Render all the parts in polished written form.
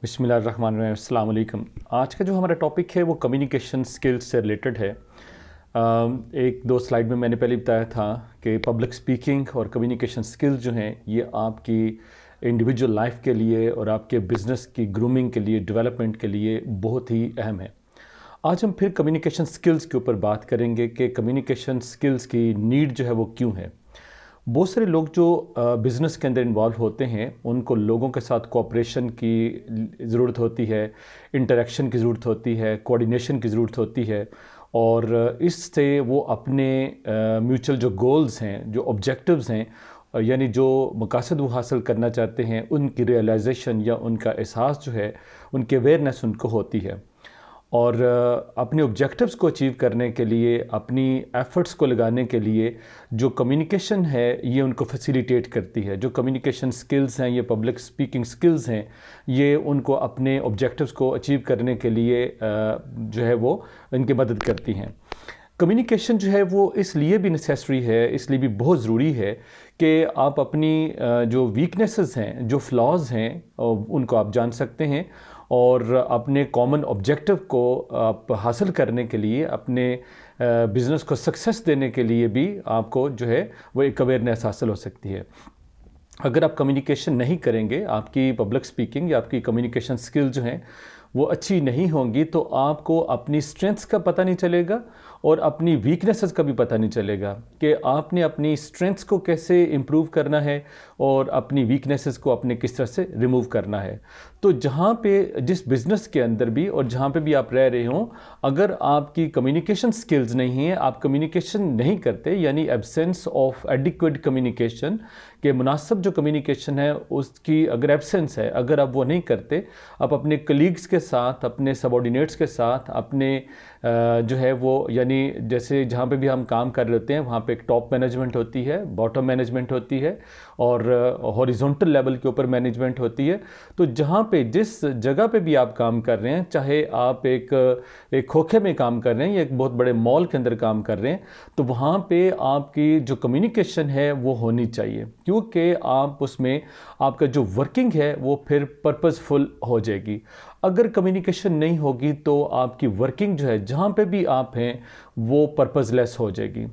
बिस्मिल्लाहिर्रहमानिर्रहीम, अस्सलाम वालेकुम। आज का जो हमारा टॉपिक है वो कम्युनिकेशन स्किल्स से रिलेटेड है। एक दो स्लाइड में मैंने पहले बताया था कि पब्लिक स्पीकिंग और कम्युनिकेशन स्किल्स जो हैं ये आपकी इंडिविजुअल लाइफ के लिए और आपके बिज़नेस की ग्रूमिंग के लिए, डेवलपमेंट के लिए बहुत ही अहम है। आज हम फिर कम्युनिकेशन स्किल्स के ऊपर बात करेंगे कि कम्युनिकेशन स्किल्स की नीड जो है वो क्यों है। बहुत सारे लोग जो बिज़नेस के अंदर इन्वॉल्व होते हैं उनको लोगों के साथ कोऑपरेशन की ज़रूरत होती है, इंटरेक्शन की ज़रूरत होती है, कोऑर्डिनेशन की ज़रूरत होती है और इससे वो अपने म्यूचुअल जो गोल्स हैं, जो ऑब्जेक्टिव्स हैं, यानी जो मकासद वो हासिल करना चाहते हैं उनकी रियलाइजेशन या उनका एहसास जो है, उनकी अवेयरनेस उनको होती है। और अपने ऑब्जेक्टिव्स को अचीव करने के लिए, अपनी एफ़र्ट्स को लगाने के लिए जो कम्युनिकेशन है ये उनको फैसिलिटेट करती है। जो कम्युनिकेशन स्किल्स हैं, ये पब्लिक स्पीकिंग स्किल्स हैं, ये उनको अपने ऑब्जेक्टिव्स को अचीव करने के लिए जो है वो इनकी मदद करती हैं। कम्युनिकेशन जो है वो इसलिए भी नेसेसरी है, इसलिए भी बहुत ज़रूरी है कि आप अपनी जो वीकनेसेस हैं, जो फ्लॉज़ हैं उनको आप जान सकते हैं और अपने कॉमन ऑब्जेक्टिव को आप हासिल करने के लिए, अपने बिज़नेस को सक्सेस देने के लिए भी आपको जो है वो एक अवेयरनेस हासिल हो सकती है। अगर आप कम्युनिकेशन नहीं करेंगे, आपकी पब्लिक स्पीकिंग या आपकी कम्युनिकेशन स्किल जो हैं वो अच्छी नहीं होंगी तो आपको अपनी स्ट्रेंथ्स का पता नहीं चलेगा और अपनी वीकनेसेस का भी पता नहीं चलेगा कि आपने अपनी स्ट्रेंथ्स को कैसे इम्प्रूव करना है और अपनी वीकनेसेस को अपने किस तरह से रिमूव करना है। तो जहाँ पे जिस बिज़नेस के अंदर भी और जहाँ पे भी आप रह रहे हों, अगर आपकी कम्युनिकेशन स्किल्स नहीं है, आप कम्युनिकेशन नहीं करते, यानी एब्सेंस ऑफ एडिक्वेट कम्युनिकेशन, के मुनासिब जो कम्युनिकेशन है उसकी अगर एब्सेंस है, अगर आप वो नहीं करते, आप अपने कलीग्स के साथ, अपने सबॉर्डिनेट्स के साथ, अपने जो है वो यानी जैसे जहाँ पे भी हम काम कर रहे होते हैं वहाँ पे एक टॉप मैनेजमेंट होती है, बॉटम मैनेजमेंट होती है और हॉरिजॉन्टल लेवल के ऊपर मैनेजमेंट होती है। तो जहाँ पे जिस जगह पे भी आप काम कर रहे हैं, चाहे आप एक खोखे में काम कर रहे हैं या एक बहुत बड़े मॉल के अंदर काम कर रहे हैं, तो वहाँ पे आपकी जो कम्युनिकेशन है वो होनी चाहिए, क्योंकि आप उसमें आपका जो वर्किंग है वो फिर पर्पसफुल हो जाएगी। अगर कम्युनिकेशन नहीं होगी तो आपकी वर्किंग जो है जहाँ पे भी आप हैं वो पर्पसलेस हो जाएगी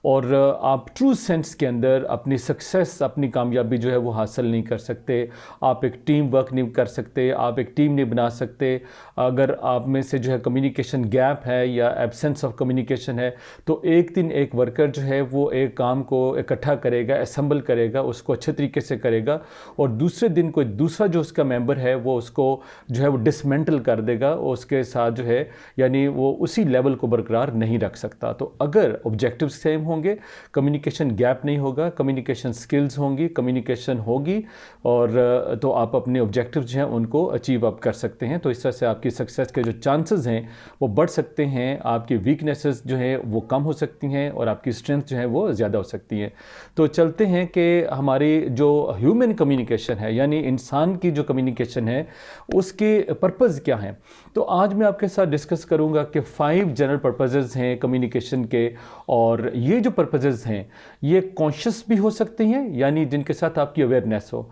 और आप ट्रू सेंस के अंदर अपनी सक्सेस, अपनी कामयाबी जो है वो हासिल नहीं कर सकते। आप एक टीम वर्क नहीं कर सकते, आप एक टीम नहीं बना सकते। अगर आप में से जो है कम्युनिकेशन गैप है या एब्सेंस ऑफ कम्युनिकेशन है तो एक दिन एक वर्कर जो है वो एक काम को इकट्ठा करेगा, असेंबल करेगा, उसको अच्छे तरीके से करेगा और दूसरे दिन कोई दूसरा जो उसका मेंबर है वो उसको जो है वो डिसमेंटल कर देगा और उसके साथ जो है यानी वो उसी लेवल को बरकरार नहीं रख सकता। तो अगर ऑब्जेक्टिव सेम होंगे, कम्युनिकेशन गैप नहीं होगा, कम्युनिकेशन स्किल्स होंगी, कम्युनिकेशन होगी और तो आप अपने ऑब्जेक्टिव जो हैं उनको अचीव आप कर सकते हैं। तो इस तरह से आपकी सक्सेस के जो चांसेस हैं वो बढ़ सकते हैं, आपकी वीकनेसेस जो है वो कम हो सकती हैं और आपकी स्ट्रेंथ जो है वो ज़्यादा हो सकती हैं। तो चलते हैं कि हमारी जो ह्यूमन कम्युनिकेशन है, यानी इंसान की जो कम्युनिकेशन है उसके पर्पज़ क्या हैं। तो आज मैं आपके साथ डिस्कस करूंगा कि 5 जनरल पर्पसेस हैं कम्युनिकेशन के और ये जो पर्पसेस हैं ये कॉन्शियस भी हो सकती हैं, यानी जिनके साथ आपकी अवेयरनेस हो,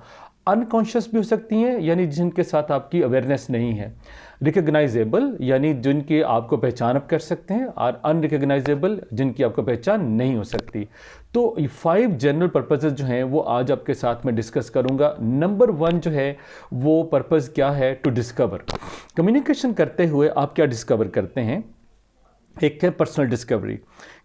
अनकॉन्शियस भी हो सकती हैं, यानी जिनके साथ आपकी अवेयरनेस नहीं है, रिकग्नाइजेबल यानी जिनकी आपको पहचान आप कर सकते हैं और अनरिकग्नाइजेबल जिनकी आपको पहचान नहीं हो सकती। तो ये 5 जनरल पर्पसेस जो हैं वो आज आपके साथ में डिस्कस करूंगा। नंबर 1 जो है वो पर्पस क्या है, टू डिस्कवर। कम्युनिकेशन करते हुए आप क्या डिस्कवर करते हैं। एक है पर्सनल डिस्कवरी,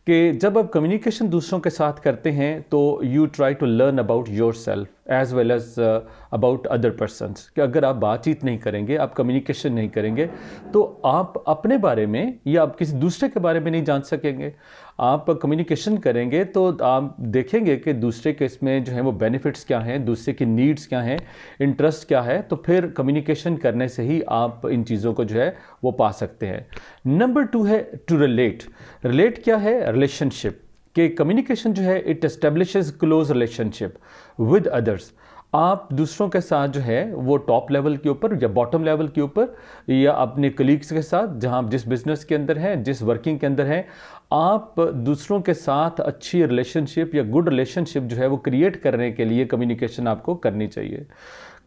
कि जब आप कम्युनिकेशन दूसरों के साथ करते हैं तो you try to learn about yourself as well as about other persons. कि अगर आप बातचीत नहीं करेंगे, आप कम्युनिकेशन नहीं करेंगे तो आप अपने बारे में या आप किसी दूसरे के बारे में नहीं जान सकेंगे। आप कम्युनिकेशन करेंगे तो आप देखेंगे कि दूसरे के इसमें जो है वो बेनिफिट्स क्या हैं, दूसरे की नीड्स क्या हैं, इंटरेस्ट क्या है, तो फिर कम्युनिकेशन करने से ही आप इन चीज़ों को जो है वो पा सकते हैं। नंबर 2 है टू रिलेट। रिलेट क्या है, रिलेशनशिप। कि कम्युनिकेशन जो है it establishes close relationship with others. आप दूसरों के साथ जो है वो टॉप लेवल के ऊपर या बॉटम लेवल के ऊपर या अपने कलीग्स के साथ, जहां आप जिस बिजनेस के अंदर हैं, जिस वर्किंग के अंदर हैं, आप दूसरों के साथ अच्छी रिलेशनशिप या गुड रिलेशनशिप जो है वो क्रिएट करने के लिए कम्युनिकेशन आपको करनी चाहिए।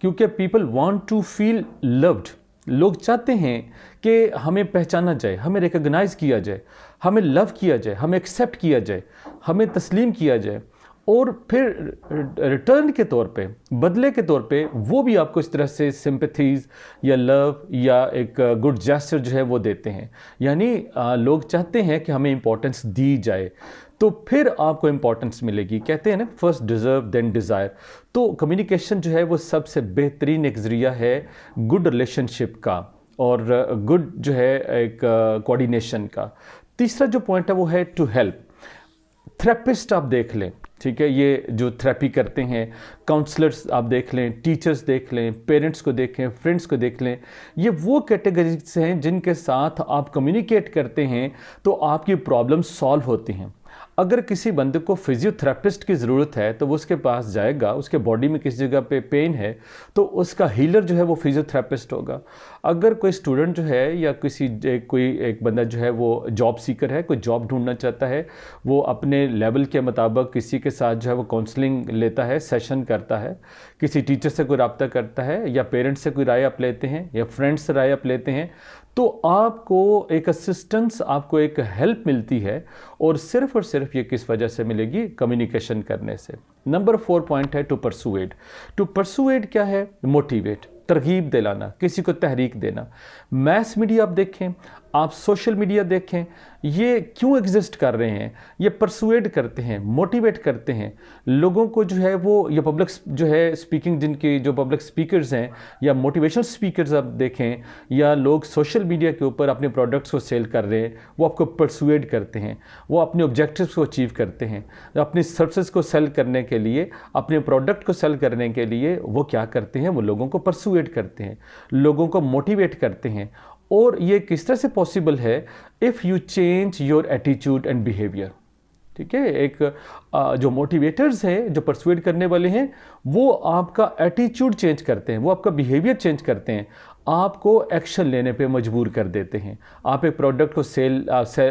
क्योंकि people want to feel loved. लोग चाहते हैं कि हमें पहचाना जाए, हमें रिकॉग्नाइज किया जाए, हमें लव किया जाए, हमें एक्सेप्ट किया जाए, हमें तस्लीम किया जाए, और फिर रिटर्न के तौर पे, बदले के तौर पे वो भी आपको इस तरह से सिंपैथीज या लव या एक गुड जेस्चर जो है वो देते हैं। यानी लोग चाहते हैं कि हमें इम्पोर्टेंस दी जाए, तो फिर आपको इम्पोर्टेंस मिलेगी। कहते हैं ना, फर्स्ट डिज़र्व देन डिज़ायर। तो कम्युनिकेशन जो है वो सबसे बेहतरीन एक ज़रिया है गुड रिलेशनशिप का और गुड जो है एक कोऑर्डिनेशन का। तीसरा जो पॉइंट है वो है टू हेल्प। थेरेपिस्ट आप देख लें, ठीक है, ये जो थेरेपी करते हैं, काउंसलर्स आप देख लें, टीचर्स देख लें, पेरेंट्स को देखें, फ्रेंड्स को देख लें, ये वो कैटेगरीज हैं जिनके साथ आप कम्युनिकेट करते हैं तो आपकी प्रॉब्लम सॉल्व होती हैं। अगर किसी बंदे को फिजियोथेरेपिस्ट की ज़रूरत है तो वो उसके पास जाएगा, उसके बॉडी में किसी जगह पे पेन है तो उसका हीलर जो है वो फिजियोथेरेपिस्ट होगा। अगर कोई स्टूडेंट जो है या कोई एक बंदा जो है वो जॉब सीकर है, कोई जॉब ढूंढना चाहता है, वो अपने लेवल के मुताबिक किसी के साथ जो है वो काउंसलिंग लेता है, सेशन करता है, किसी टीचर से कोई रब्ता करता है, या पेरेंट्स से कोई राय आप लेते हैं, या फ्रेंड्स से राय आप लेते हैं, तो आपको एक असिस्टेंस, आपको एक हेल्प मिलती है। और सिर्फ ये किस वजह से मिलेगी? कम्युनिकेशन करने से। नंबर 4 पॉइंट है टू परसुएड। टू परसुएड क्या है? मोटिवेट, तरगीब दिलाना, किसी को तहरीक देना। मैस मीडिया आप देखें, आप सोशल मीडिया देखें, ये क्यों एग्जिस्ट कर रहे हैं? ये परसुएड करते हैं, मोटिवेट करते हैं लोगों को जो है वो, ये पब्लिक जो है स्पीकिंग, जिनकी जो पब्लिक स्पीकर्स हैं या मोटिवेशनल स्पीकर्स आप देखें, या लोग सोशल मीडिया के ऊपर अपने प्रोडक्ट्स को सेल कर रहे हैं, वो आपको परसुएड करते हैं, वो अपने ऑब्जेक्टिव्स को अचीव करते हैं। अपनी सर्विसेज को सेल करने के लिए, अपने प्रोडक्ट को सेल करने के लिए वो क्या करते हैं? वो लोगों को परसुएड करते हैं, लोगों को मोटिवेट करते हैं। और ये किस तरह से पॉसिबल है? If you change your attitude and behaviour. ठीक है, एक जो मोटिवेटर्स हैं, जो परसुएड करने वाले हैं, वो आपका एटीट्यूड चेंज करते हैं, वो आपका बिहेवियर चेंज करते हैं, आपको एक्शन लेने पे मजबूर कर देते हैं। आप एक प्रोडक्ट को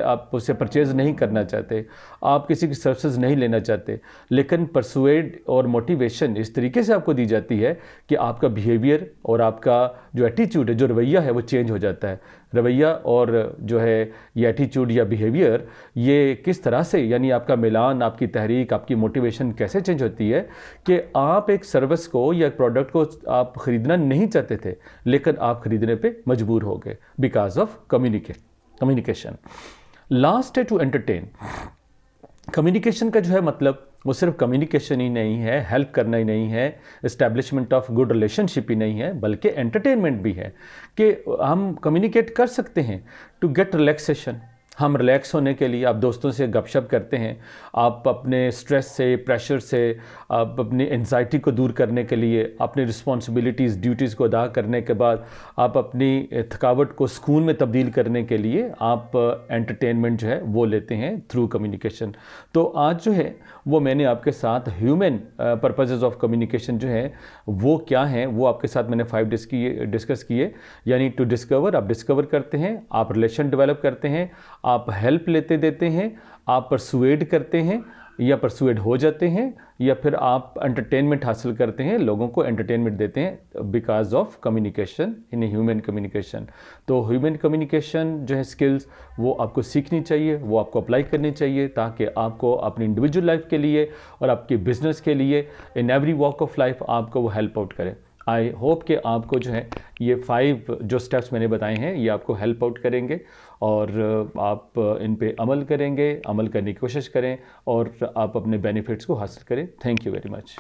आप उसे परचेज़ नहीं करना चाहते, आप किसी की सर्विसेज नहीं लेना चाहते, लेकिन परसुएड और मोटिवेशन इस तरीके से आपको दी जाती है कि आपका बिहेवियर और आपका जो एटीट्यूड है, जो रवैया है, वो चेंज हो जाता है। रवैया और जो है ये एटीट्यूड या बिहेवियर, ये किस तरह से, यानी आपका मिलान, आपकी तहरीक, आपकी मोटिवेशन कैसे चेंज होती है कि आप एक सर्विस को या एक प्रोडक्ट को आप ख़रीदना नहीं चाहते थे, लेकिन आप ख़रीदने पे मजबूर हो गए बिकॉज ऑफ कम्युनिकेशन। लास्ट है टू एंटरटेन। कम्युनिकेशन का जो है मतलब वो सिर्फ कम्युनिकेशन ही नहीं है, हेल्प करना ही नहीं है, इस्टेब्लिशमेंट ऑफ गुड रिलेशनशिप ही नहीं है, बल्कि एंटरटेनमेंट भी है कि हम कम्युनिकेट कर सकते हैं टू गेट रिलैक्सेशन। हम रिलैक्स होने के लिए आप दोस्तों से गपशप करते हैं, आप अपने स्ट्रेस से, प्रेशर से, आप अपनी एंजाइटी को दूर करने के लिए, अपनी रिस्पॉन्सिबिलिटीज़, ड्यूटीज़ को अदा करने के बाद आप अपनी थकावट को सुकून में तब्दील करने के लिए आप एंटरटेनमेंट जो है वो लेते हैं थ्रू कम्युनिकेशन। तो आज जो है वो मैंने आपके साथ ह्यूमन पर्पसेस ऑफ कम्युनिकेशन जो है वो क्या हैं, वो आपके साथ मैंने 5 डिस्कस किए। यानी टू डिस्कवर, आप डिस्कवर करते हैं, आप रिलेशन डेवलप करते हैं, आप हेल्प लेते देते हैं, आप परसुएड करते हैं या परसुएड हो जाते हैं, या फिर आप एंटरटेनमेंट हासिल करते हैं, लोगों को एंटरटेनमेंट देते हैं because of communication in human communication. तो ह्यूमन कम्युनिकेशन जो है स्किल्स, वो आपको सीखनी चाहिए, वो आपको अप्लाई करनी चाहिए, ताकि आपको अपनी इंडिविजुअल लाइफ के लिए और आपके बिजनेस के लिए, in every walk of life आपको वो हेल्प आउट करे। आई होप कि आपको जो है ये 5 जो स्टेप्स मैंने बताए हैं ये आपको हेल्प आउट करेंगे और आप इन पे अमल करेंगे, अमल करने की कोशिश करें और आप अपने बेनिफिट्स को हासिल करें। Thank you very much.